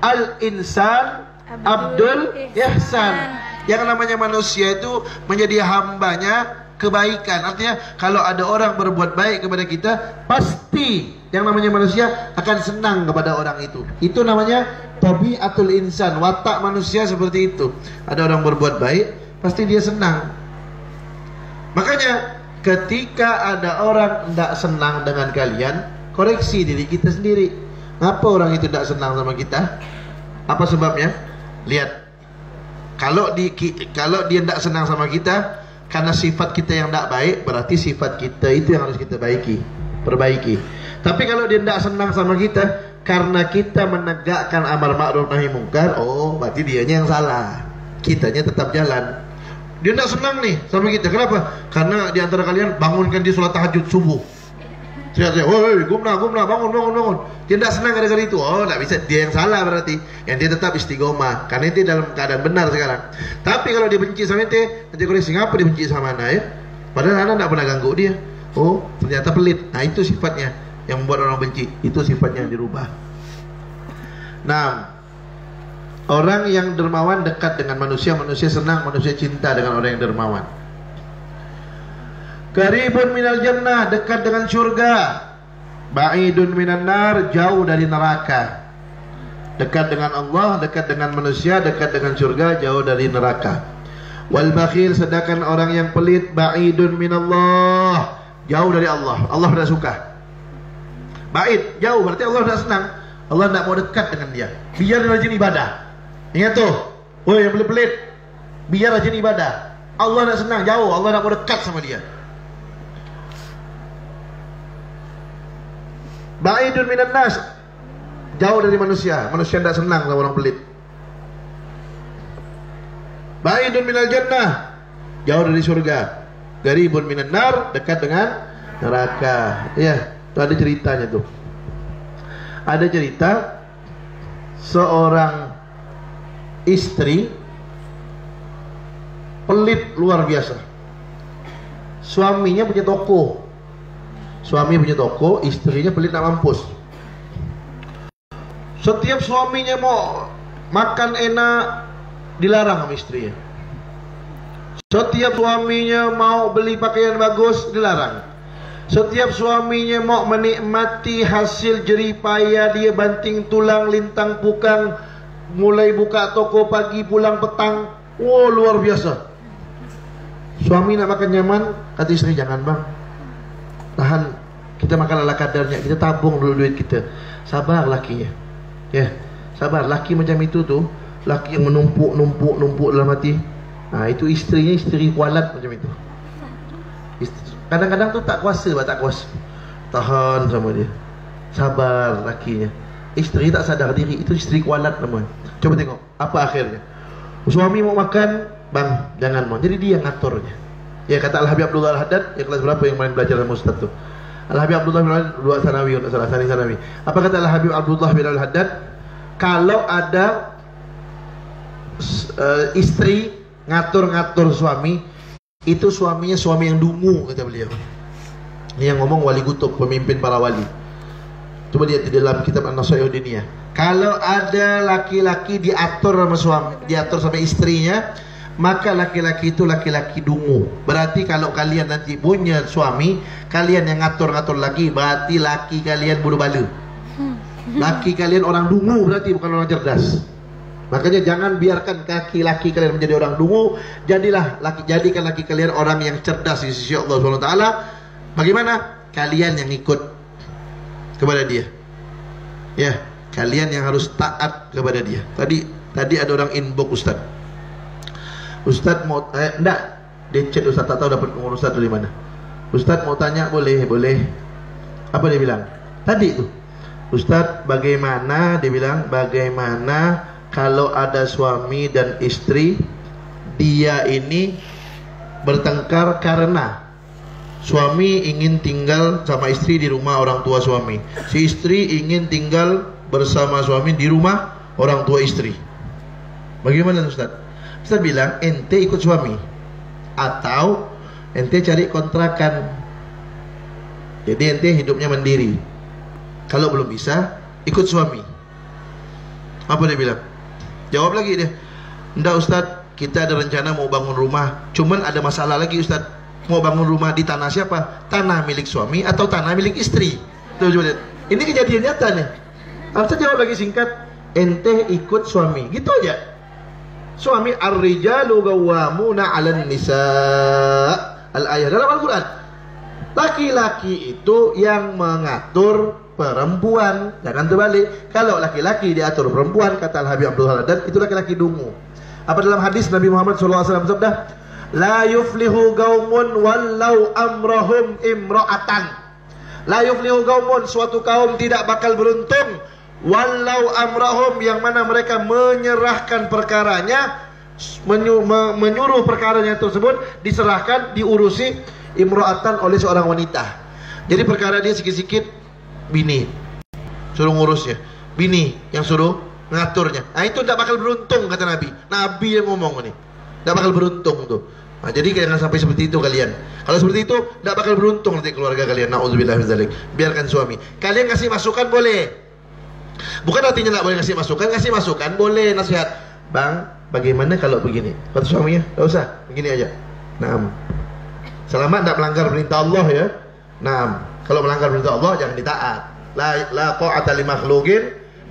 Al-insan abdul ihsan. Yang namanya manusia itu menjadi hambanya kebaikan. Artinya kalau ada orang berbuat baik kepada kita, pasti yang namanya manusia akan senang kepada orang itu. Itu namanya tabiatul insan, watak manusia seperti itu. Ada orang berbuat baik, pasti dia senang. Makanya ketika ada orang tidak senang dengan kalian, koreksi diri kita sendiri. Kenapa orang itu tidak senang sama kita? Apa sebabnya? Lihat. Kalau dia tidak senang sama kita karena sifat kita yang tidak baik, berarti sifat kita itu yang harus kita perbaiki. Tapi kalau dia tidak senang sama kita karena kita menegakkan amar ma'ruf nahi mungkar, berarti dianya yang salah, kitanya tetap jalan. Dia tidak senang nih sama kita. Kenapa? Karena di antara kalian bangunkan dia sholat tahajud subuh. Saya, woi, gumna, bangun. Dia tidak senang gara-gara itu. Tak bisa, dia yang salah berarti. Yang dia tetap istiqomah, karena itu dalam keadaan benar sekarang. Tapi kalau dia benci sama ente, nanti koreksi, ngapa dia benci sama anak ya? Padahal anak tidak pernah ganggu dia. Ternyata pelit. Nah, itu sifatnya yang membuat orang benci. Itu sifatnya yang dirubah. Nah, orang yang dermawan dekat dengan manusia, manusia senang, manusia cinta dengan orang yang dermawan. Qaribun minal jannah, dekat dengan surga. Ba'idun minan nar, jauh dari neraka. Dekat dengan Allah, dekat dengan manusia, dekat dengan surga, jauh dari neraka. Wal bakhil, sedangkan orang yang pelit, ba'idun minallah, jauh dari Allah. Allah tidak suka. Ba'id, jauh, berarti Allah tidak senang. Allah tidak mau dekat dengan dia. Biar rajin ibadah. Ingat tuh, yang pelit-pelit, biar rajin ibadah. Allah tidak senang, jauh. Allah tidak mau dekat sama dia. Ba'idun minan nas, jauh dari manusia. Manusia tidak senang sama orang pelit. Ba'idun minal jannah, jauh dari surga. Garibun minan nar, dekat dengan neraka. Ya, itu ada ceritanya tuh. Ada cerita seorang istri pelit luar biasa. Suaminya punya toko. Suami punya toko, istrinya pelit nak mampus. Setiap suaminya mau makan enak, dilarang sama istrinya. Setiap suaminya mau beli pakaian bagus, dilarang. Setiap suaminya mau menikmati hasil jeripaya dia banting tulang lintang pukang, mulai buka toko pagi pulang petang. Oh, luar biasa. Suami nak makan nyaman, kata istri, jangan bang, tahan, kita makan ala kadarnya, kita tabung dulu duit kita. Sabar lakinya, ya, sabar. Laki macam itu tuh, laki yang menumpuk dalam hati. Nah, itu istrinya istri kualat macam itu. Kadang-kadang tuh tak kuasa, tahan sama dia. Sabar lakinya. Istri tak sadar diri, itu istri kualat namanya. Coba tengok apa akhirnya. Suami mau makan, bang jangan mau, jadi dia ngaturnya. Ya, kata Al-Habib Abdullah Al-Haddad, yang kelas berapa yang main belajar sama Ustaz tuh? Al-Habib Abdullah bin Al-Haddad, dua sanawi, sanawi. Apa kata Al-Habib Abdullah bin Al-Haddad? Kalau ada istri ngatur-ngatur suami, itu suaminya suami yang dungu, kata beliau. Ini yang ngomong Wali Kutub, pemimpin para wali. Coba lihat di dalam kitab An-Nasaihud Diniyah. Kalau ada laki-laki diatur sama suami, diatur sama istrinya, maka laki-laki itu laki-laki dungu. Berarti kalau kalian nanti punya suami, kalian yang ngatur-ngatur lagi, berarti laki kalian bulu balu. Laki kalian orang dungu, berarti bukan orang cerdas. Makanya jangan biarkan laki kalian menjadi orang dungu. Jadikan laki kalian orang yang cerdas di sisi Allah SWT. Bagaimana? Kalian yang ikut kepada dia. Ya, kalian yang harus taat kepada dia. Tadi ada orang inbox Ustaz. Ustaz mau enggak, dia chat Ustaz, tak tahu dapat nomor Ustaz dari mana. Ustaz mau tanya, boleh. Apa dia bilang? Tadi itu, Ustaz, bagaimana, dia bilang, bagaimana kalau ada suami dan istri, dia ini bertengkar karena suami ingin tinggal sama istri di rumah orang tua suami, si istri ingin tinggal bersama suami di rumah orang tua istri. Bagaimana Ustaz? Ustaz bilang, ente ikut suami atau ente cari kontrakan, jadi ente hidupnya mandiri. Kalau belum bisa, ikut suami. Apa dia bilang? Jawab lagi dia, enggak Ustaz, kita ada rencana mau bangun rumah, cuman ada masalah lagi Ustaz. Mau bangun rumah di tanah siapa? Tanah milik suami atau tanah milik istri? Tuh, coba lihat. Ini kejadian nyata nih. Ustaz jawab lagi singkat, ente ikut suami, gitu aja. Suami, ar-rijalu qawwamuna 'alan nisa', al-ayah dalam Al-Quran. Laki-laki itu yang mengatur perempuan, jangan terbalik. Kalau laki-laki diatur perempuan, kata Al-Habib Abdullah Al-Haddad, itu laki-laki dungu. Apa dalam hadis Nabi Muhammad SAW sabda, la yuflihu qaumun wallau amrahum imra'atan. La yuflihu qaumun, suatu kaum tidak bakal beruntung, wallau amrahum, yang mana mereka menyerahkan perkaranya, menyuruh perkaranya tersebut diserahkan, diurusi imra'atan oleh seorang wanita. Jadi perkara dia sikit-sikit, bini suruh ngurusnya, bini yang suruh ngaturnya. Nah, itu tidak bakal beruntung, kata Nabi. Nabi yang ngomong nih, tidak bakal beruntung tuh. Nah, jadi jangan sampai seperti itu kalian. Kalau seperti itu, tidak bakal beruntung nanti keluarga kalian. Na'udzubillah min dzalik. Biarkan suami. Kalian kasih masukan boleh. Bukan artinya tidak boleh kasih masukan boleh, nasihat. Bang, bagaimana kalau begini? Kata suaminya, tidak usah, begini aja. Naam. Selama tidak melanggar perintah Allah ya. Naam. Kalau melanggar perintah Allah jangan ditaat. La ta'ata li makhluqin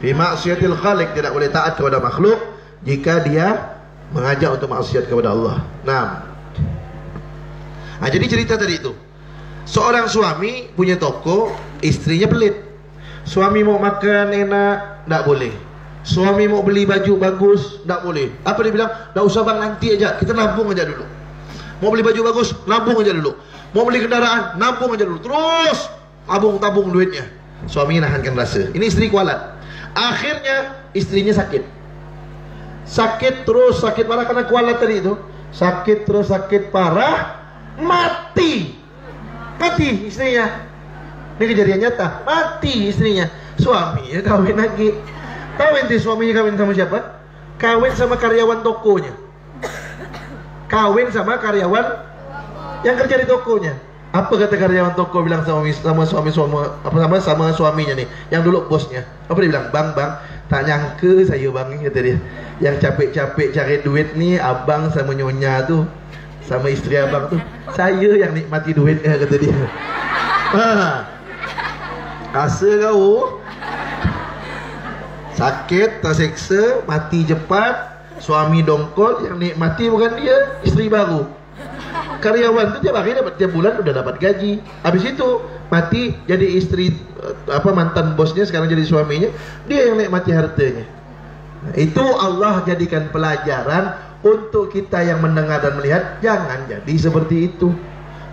fi ma'siyatil khaliq. Tidak boleh taat kepada makhluk jika dia mengajak untuk maksiat kepada Allah. Nah, jadi cerita tadi itu, seorang suami punya toko, istrinya pelit. Suami mau makan enak, tidak boleh. Suami mau beli baju bagus, tidak boleh. Apa dia bilang? Tidak usah bang, nanti aja, kita nabung aja dulu. Mau beli baju bagus, nabung aja dulu. Mau beli kendaraan, nabung aja dulu. Terus tabung duitnya. Suaminya nahankan rasa. Ini istri kualat. Akhirnya istrinya sakit terus, sakit parah karena kualat tadi itu, sakit terus sakit parah, mati istrinya. Ini kejadian nyata, mati istrinya. Suaminya kawin lagi. Tahu ente suaminya kawin sama siapa? Kawin sama karyawan tokonya. Kawin sama karyawan yang kerja di tokonya. Apa kata karyawan toko bilang sama suaminya nih, yang dulu bosnya. Apa dia bilang? Bang, tak nyangka saya bang, kata dia. Yang capek-capek cari duit nih, abang sama nyonya tuh, sama istri abang tuh, saya yang nikmati duitnya, kata dia. Rasa kau sakit, tersiksa, mati cepat, suami dongkol, yang nikmati bukan dia, istri baru. Karyawan itu tiap hari dapat, tiap bulan udah dapat gaji. Habis itu mati jadi istri mantan bosnya, sekarang jadi suaminya, dia yang nikmati hartanya. Nah, itu Allah jadikan pelajaran untuk kita yang mendengar dan melihat, jangan jadi seperti itu.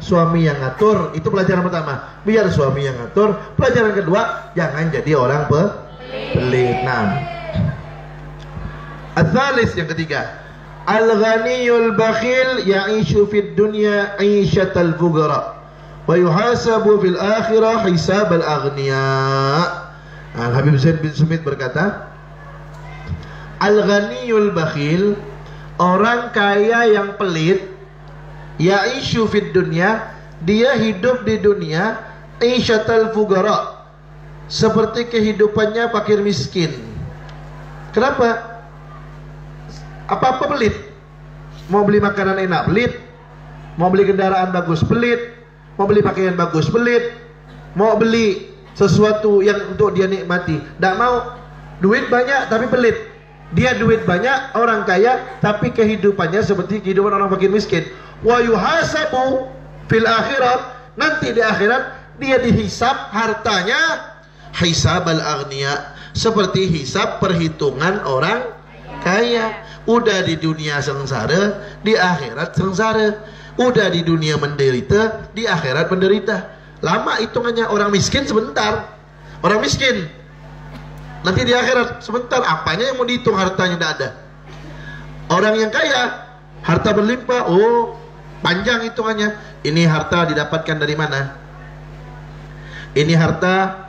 Suami yang ngatur, itu pelajaran pertama, biar suami yang ngatur. Pelajaran kedua, jangan jadi orang pelit. Nah, al-thalis, yang ketiga, al-ghaniyul bakhil ya'ishu fid dunya 'ishatal fuqara wa yuhasabu fil akhirah hisabal aghniya. Habib Zain bin Sumit berkata, al-ghaniyul bakhil, orang kaya yang pelit, ya'ishu fid dunya, dia hidup di dunia, 'ishatal fuqara, seperti kehidupannya fakir miskin. Kenapa? Apa-apa pelit. Mau beli makanan enak pelit, mau beli kendaraan bagus pelit, mau beli pakaian bagus pelit, mau beli sesuatu yang untuk dia nikmati tidak mau. Duit banyak tapi pelit. Dia duit banyak, orang kaya, tapi kehidupannya seperti kehidupan orang fakir miskin. Wa yuhasabu fil akhirat, nanti di akhirat dia dihisab hartanya hisabal aghniya, seperti hisab perhitungan orang kaya. Udah di dunia sengsara, di akhirat sengsara. Udah di dunia menderita, di akhirat menderita. Lama hitungannya. Orang miskin sebentar, orang miskin nanti di akhirat sebentar. Apanya yang mau dihitung? Hartanya tidak ada. Orang yang kaya, harta berlimpah, oh panjang hitungannya. Ini harta didapatkan dari mana? Ini harta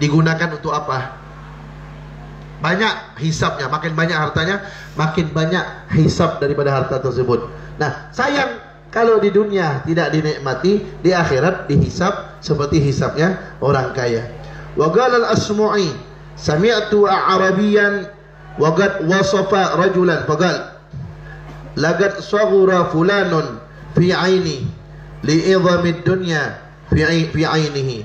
digunakan untuk apa? Banyak hisabnya, makin banyak hartanya, makin banyak hisab daripada harta tersebut. Nah, sayang kalau di dunia tidak dinikmati, di akhirat dihisab seperti hisabnya orang kaya. Wa qala al-Asma'i, sami'tu a'rabiyan wa qad wasafa rajulan faqal laqad saghura fulanun fi 'aini li'idhamid dunya fi 'ainihi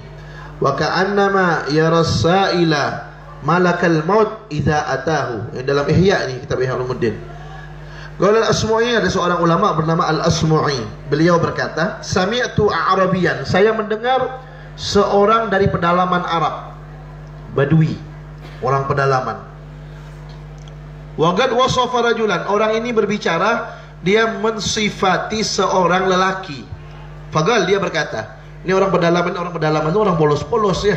wa ka'annama yara as-sa'ila malakal maut idza atahu. Dalam Ihya ini, kitab Ihya Ulumuddin. Qala al-Asma'i, ada seorang ulama bernama al-Asma'i. Beliau berkata, sami'tu a'rabiyan, saya mendengar seorang dari pedalaman Arab, Badui, orang pedalaman. Wa qad wasafa rajulan, orang ini berbicara, dia mensifati seorang lelaki. Faqal, dia berkata, ini orang pedalaman itu orang polos-polos ya.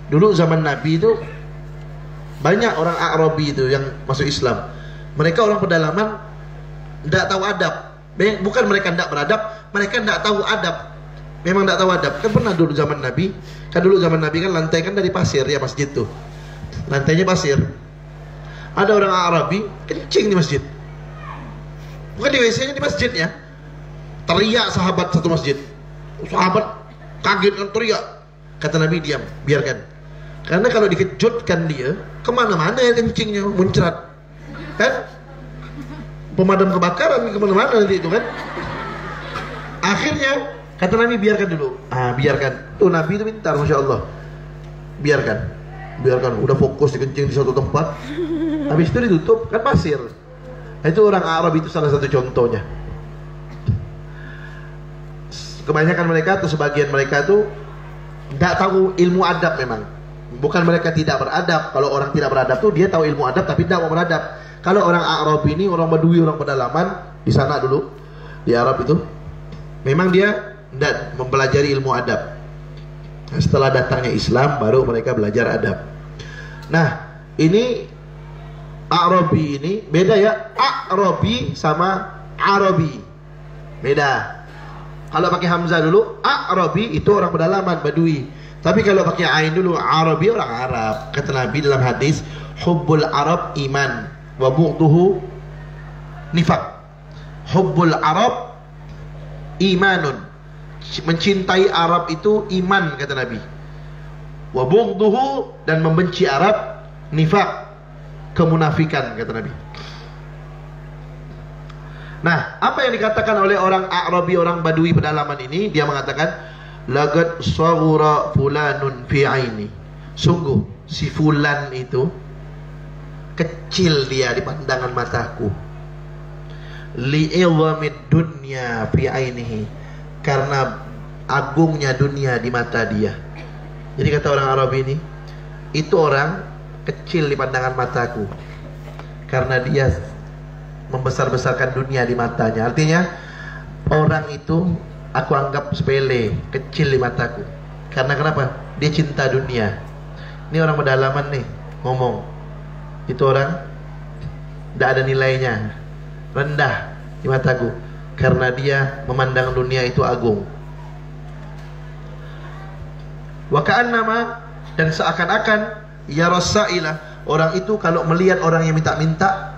Dulu zaman Nabi itu banyak orang Arabi itu yang masuk Islam. Mereka orang pedalaman, tidak tahu adab. Bukan mereka tidak beradab, mereka tidak tahu adab. Memang tidak tahu adab. Kan pernah dulu zaman Nabi, kan lantai kan dari pasir ya, masjid tuh. Lantainya pasir. Ada orang Arabi kencing di masjid. Bukan di WC-nya, di masjidnya. Teriak sahabat satu masjid. Sahabat kaget kan, teriak. Kata Nabi, diam, biarkan. Karena kalau dikejutkan dia, kemana-mana ya kencingnya, muncrat. Kan? Pemadam kebakaran kemana-mana nanti itu kan. Akhirnya, kata Nabi, biarkan dulu. Biarkan. Tuh Nabi itu pintar, Masya Allah. Biarkan. Udah fokus dikencing di suatu tempat. Habis itu ditutup, kan pasir. Itu orang Arab itu salah satu contohnya. Kebanyakan mereka atau sebagian mereka tuh nggak tahu ilmu adab memang. Bukan mereka tidak beradab. Kalau orang tidak beradab tuh dia tahu ilmu adab tapi tidak mau beradab. Kalau orang Arab ini, orang Badui, orang pedalaman di sana dulu di Arab itu, memang dia tidak mempelajari ilmu adab. Setelah datangnya Islam baru mereka belajar adab. Nah, Ini Arabi ini beda ya. Arabi sama Arabi beda. Kalau pakai hamzah dulu Arabi itu orang pedalaman Badui. Tapi kalau pakai ain dulu Arabi orang Arab. Kata Nabi dalam hadis, hubbul Arab iman wa bughduhu nifaq. Hubbul Arab imanun. Mencintai Arab itu iman kata Nabi. Wa bughduhu, dan membenci Arab nifaq, kemunafikan kata Nabi. Nah, apa yang dikatakan oleh orang Arabi, orang Badui pedalaman ini? Dia mengatakan, laqad saghura fulanun fi aini. Sungguh si fulan itu kecil dia di pandangan mataku. Li'idhamid dunya fi ainihi, karena agungnya dunia di mata dia. Jadi kata orang Arabi ini, itu orang kecil di pandangan mataku karena dia membesar-besarkan dunia di matanya. Artinya orang itu aku anggap sepele, kecil di mataku. Karena kenapa? Dia cinta dunia. Ini orang pedalaman nih ngomong, itu orang tidak ada nilainya, rendah di mataku karena dia memandang dunia itu agung. Wa ka'annama, dan seakan-akan ya rasailah, orang itu kalau melihat orang yang minta-minta,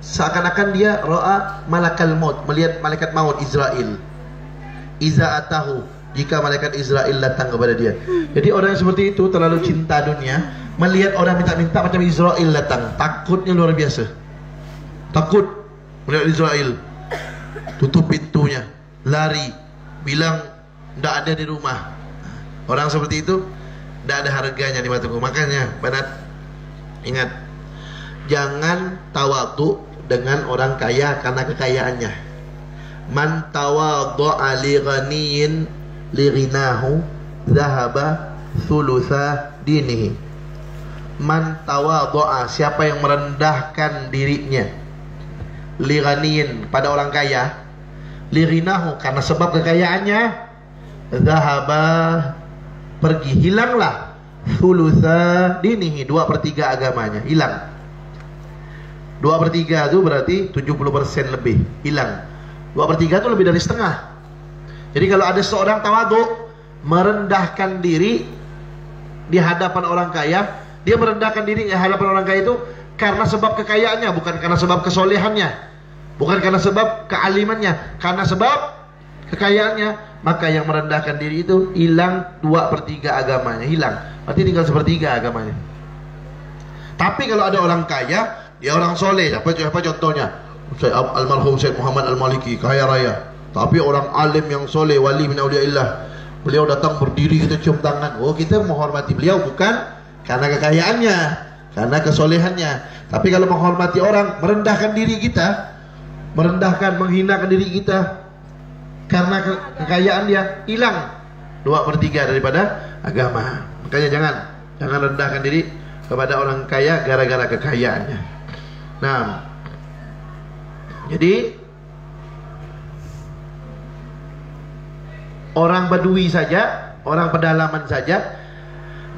seakan-akan dia ra'a malakal maut, melihat malaikat maut Israel. Iza atahu, jika malaikat Israel datang kepada dia. Jadi orang yang seperti itu terlalu cinta dunia, melihat orang minta-minta macam Israel datang, takutnya luar biasa. Takut melihat Israel, tutup pintunya, lari, bilang tidak ada di rumah. Orang seperti itu tidak ada harganya di mataku. Makanya Banat, ingat, jangan tawadhu dengan orang kaya karena kekayaannya. Man tawadhu'a li ghaniyin li ghinahu dhahaba thulutha dinihi. Man tawadhu'a, siapa yang merendahkan dirinya, li ghaniyin, pada orang kaya, li ghinahu, karena sebab kekayaannya, dhahaba, pergi, hilanglah, thulutha dinihi, 2/3 agamanya hilang. 2/3 itu berarti 70% lebih hilang. 2/3 itu lebih dari setengah. Jadi kalau ada seorang tawadhu, merendahkan diri di hadapan orang kaya, dia merendahkan diri di hadapan orang kaya itu karena sebab kekayaannya, bukan karena sebab kesolehannya, bukan karena sebab kealimannya, karena sebab kekayaannya. Maka yang merendahkan diri itu hilang 2/3 agamanya, hilang. Berarti tinggal 1/3 agamanya. Tapi kalau ada orang kaya, dia orang soleh, apa contohnya? Almarhum Syed Muhammad Al-Maliki, kaya raya, tapi orang alim yang soleh, wali min auliyaillah. Beliau datang berdiri, kita cium tangan. Oh, kita menghormati beliau bukan karena kekayaannya, karena kesolehannya. Tapi kalau menghormati orang, merendahkan diri kita, merendahkan, menghinakan diri kita karena kekayaan dia, hilang 2/3 daripada agama. Makanya jangan rendahkan diri kepada orang kaya gara-gara kekayaannya. Nah, jadi orang Badui saja, orang pedalaman saja,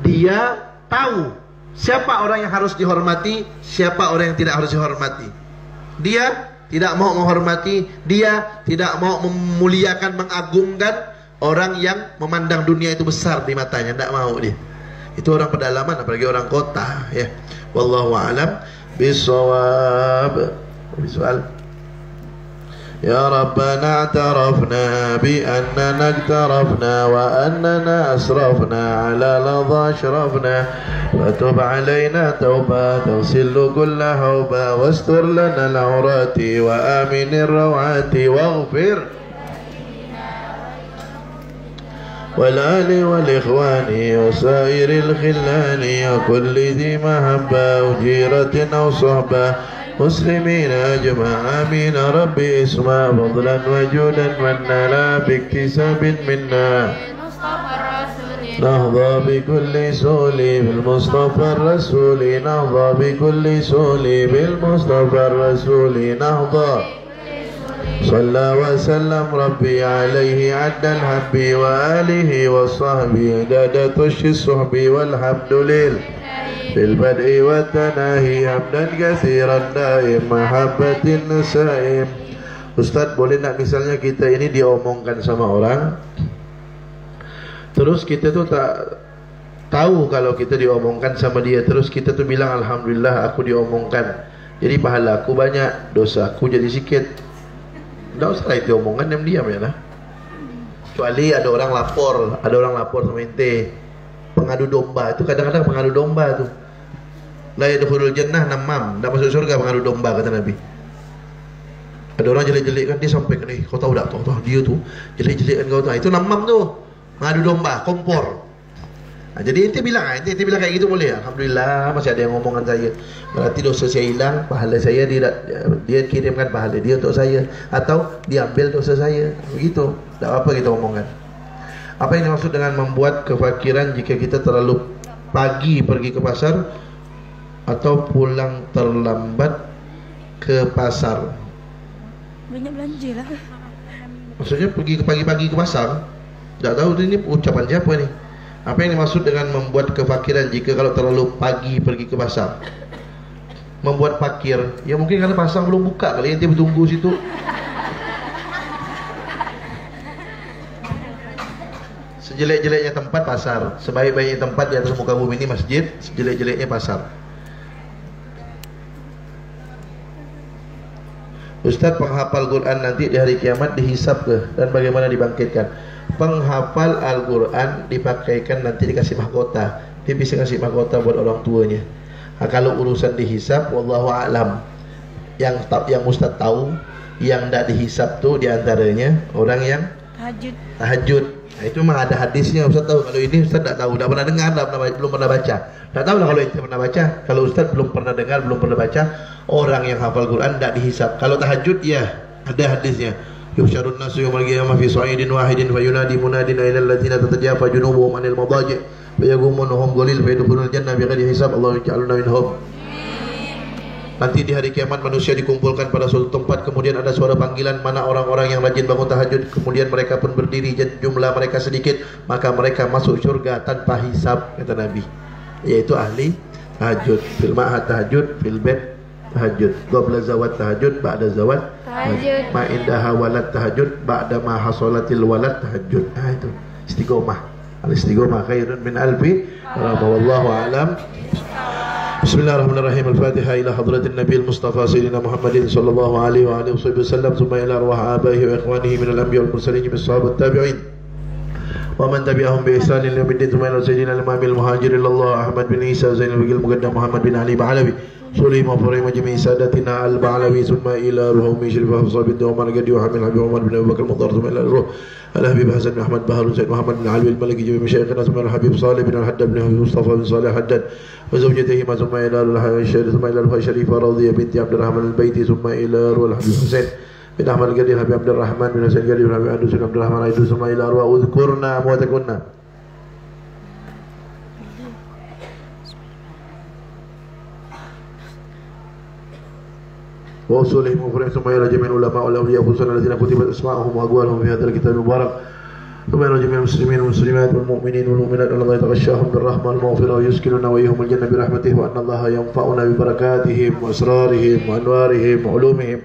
dia tahu siapa orang yang harus dihormati, siapa orang yang tidak harus dihormati. Dia tidak mau menghormati, dia tidak mau memuliakan, mengagungkan orang yang memandang dunia itu besar di matanya, tidak mau dia. Itu orang pedalaman, apalagi orang kota, ya. Wallahu a'lam bisawab. Soal. Ya Rabbana a'tarafna bi annana iktarafna wa annana asrafna ala ladha ashrafna wa tub alayna tawba tawsillu kulla hawba wastur lana al-awrati wa aminir rawati waghfir والآل والإخوان وسائر الخلان وكل ذي محبة وجيرة أو صحبة مسلمين أجمع آمين ربي اسمع فضلا وجودا منا لا باكتساب منا نهضى بكل سولي بالمصطفى الرسول نهضى بكل سولي بالمصطفى الرسول نهضى صلى وسلم ربي عليه عد الحب وآله وصحبه عدد طش الصحب والحمد لله fil bad'i wa tanahi hamdan katsiran daim mahabbatin saim. Ustaz, boleh nak misalnya kita ini diomongkan sama orang, terus kita tuh tak tahu kalau kita diomongkan sama dia, terus kita tuh bilang alhamdulillah aku diomongkan, jadi pahala aku banyak, dosa aku jadi sikit. Nggak usah itu omongan, diam-diam ya lah. Kecuali ada orang lapor sama ente, pengadu domba itu, kadang-kadang pengadu domba tuh la yadkhulul jannah namam, tidak masuk surga pengadu domba kata Nabi. Ada orang jelek-jelek kan, dia sampai nih, kau tahu tak, tahu dia tuh jelek-jelek kan, kau tahu itu namam tuh, pengadu domba, kompor. Nah, jadi ente bilang kayak gitu boleh. Alhamdulillah masih ada yang ngomongan saya, berarti dosa saya hilang, pahala saya dia kirimkan pahala dia untuk saya, atau diambil dosa saya, begitu. Tidak apa kita omongan. Apa yang dimaksud dengan membuat kefakiran jika kita terlalu pagi pergi ke pasar atau pulang terlambat ke pasar? Banyak belanja lah. Maksudnya pergi ke pagi-pagi ke pasar? Tak tahu ini ucapan siapa ni. Apa yang dimaksud dengan membuat kefakiran jika kalau terlalu pagi pergi ke pasar? Membuat fakir, ya mungkin karena pasar belum buka kali, dia bertunggu situ. Sejelek-jeleknya tempat pasar, sebaik-baiknya tempat di atas muka bumi ini masjid, sejelek-jeleknya pasar. Ustaz, penghafal Quran nanti di hari kiamat dihisab ke dan bagaimana dibangkitkan? Penghafal Al-Quran dipakaikan nanti dikasih mahkota, dia bisa kasih mahkota buat orang tuanya. Nah, kalau urusan dihisab, wallahu a'lam. Yang Ustaz tahu, yang tidak dihisab tuh diantaranya orang yang tahajud. Nah, itu memang ada hadisnya, Ustaz tahu. Kalau ini Ustaz tak tahu, tak pernah dengar, belum pernah baca. Tak tahu lah kalau itu pernah baca. Kalau Ustaz belum pernah dengar, belum pernah baca, orang yang hafal Quran tidak dihisab. Kalau tahajud ya ada hadisnya. Yusyarun nasu yawmal qiyamah fi sa'idin wahidin fayunadi munadin ila alladziina tatajafa junubuhum 'anil madaji' wa yaghumuhum ghalil fa yadkhulul jannah bighairi hisab. Allahu ja'alna minhum. Nanti di hari kiamat manusia dikumpulkan pada suatu tempat, kemudian ada suara panggilan, mana orang-orang yang rajin bangun tahajud, kemudian mereka pun berdiri, jumlah mereka sedikit, maka mereka masuk surga tanpa hisab, kata Nabi, yaitu ahli tahajud. Fil ma'had tahajud, fil bait tahajud, qabla zawat tahajud, ba'da zawat tahajud, ma indaha walad tahajud, ba'da ma hasolatil walad tahajud. Nah itu istiqomah. Al-istiqomah khairun min alfi wallahu a'lam. Bismillahirrahmanirrahim. Al-Fatihah ila hadratin Nabi al-Mustafa Sayyidina Muhammadin sallallahu alaihi wa alihi wasallam, thumma ila arwah abaihi wa ikhwanihi min al-anbiya wal mursalin bis sahabat tabi'in wa man tabi'ahum bi ihsan ila yaumiddin, thumma ila sayyidina al-imam al-muhajir illallah Ahmad bin Isa Zainul Waqil Muqaddam Muhammad bin Ali Ba'alawi Sulaim wa Farim jami' sadatina al-Ba'alawi, thumma ila ruhumi Syarif Hafsah bin Umar Gadi wa Hamil Habib Umar bin Abu Bakar Muhtar, thumma ila ruh Al-Habib Hasan bin Ahmad Bahar Zaid Muhammad bin Alwi al-Maliki jami' masyayikhina, thumma al-Habib Salih bin al-Haddad bin Habib Mustafa bin Salih Haddad wa zawjatihi, thumma ila al-Syarif, thumma ila al-Syarifah Radhiyah binti Abdurrahman al-Baiti, thumma ila al-Habib Husain bin Ahmad Gadi Habib Abdurrahman bin Husain Gadi bin Habib Andus bin Abdurrahman Aidu, thumma ila arwah udhkurna amwatakunna. وأصولهم وفرعهم ثم إلى جميع العلماء والأولياء خصوصا الذين كتبت أسماءهم وأقوالهم في هذا الكتاب المبارك، ثم إلى جميع المسلمين والمسلمات والمؤمنين والمؤمنات أن الله يتغشاهم بالرحمة والمغفرة ويسكننا وإياهم الجنة برحمته، وأن الله ينفعنا ببركاتهم وأسرارهم وأنوارهم وعلومهم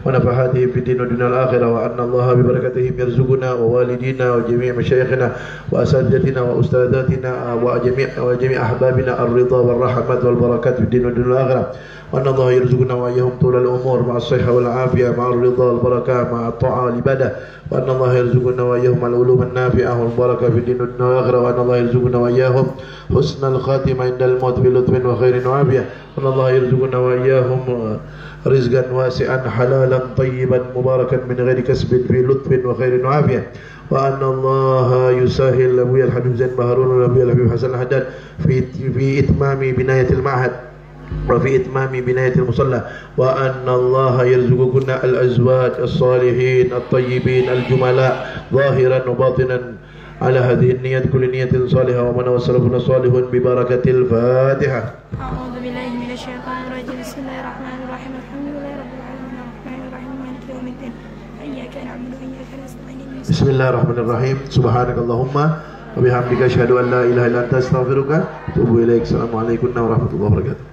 ونفحاتهم في الدين والدنيا والآخرة، وأن الله ببركتهم يرزقنا ووالدينا وجميع مشايخنا وأساتذتنا وأستاذاتنا وجميع أحبابنا الرضا والرحمة والبركات في الدين والدنيا والآخرة، وأن الله يرزقنا وإياهم طول الأمور مع الصحة والعافية مع الرضا والبركة مع الطاعة والعبادة، وأن الله يرزقنا وإياهم العلوم النافعة والبركة في الدين والدنيا والآخرة، وأن الله يرزقنا وإياهم حسن الخاتمة عند الموت بلطف وخير وعافية، وأن الله يرزقنا وإياهم رزقا واسعا حلالا طيبا مباركا من غير كسب في لطف وخير وعافية، وأن الله يسهل أبويا الحبيب زين بهارون وأبويا الحبيب حسن الحداد في إتمام بناية المعهد وفي إتمام بناية المصلى، وأن الله يرزقنا الأزواج الصالحين الطيبين الجملاء ظاهرا وباطنا على هذه النية كل نية صالحة، ومن وسلفنا صالح ببركة الفاتحة. أعوذ بالله من الشيطان الرجيم. بسم الله الرحمن الرحيم. الحمد لله رب العالمين الرحمن الرحيم مالك يوم الدين إياك نعبد وإياك نستعين. بسم الله الرحمن الرحيم. سبحانك اللهم Wa bihamdika asyhadu an la ilaha illa anta astaghfiruka wa atubu ilaik. Assalamualaikum warahmatullahi wabarakatuh.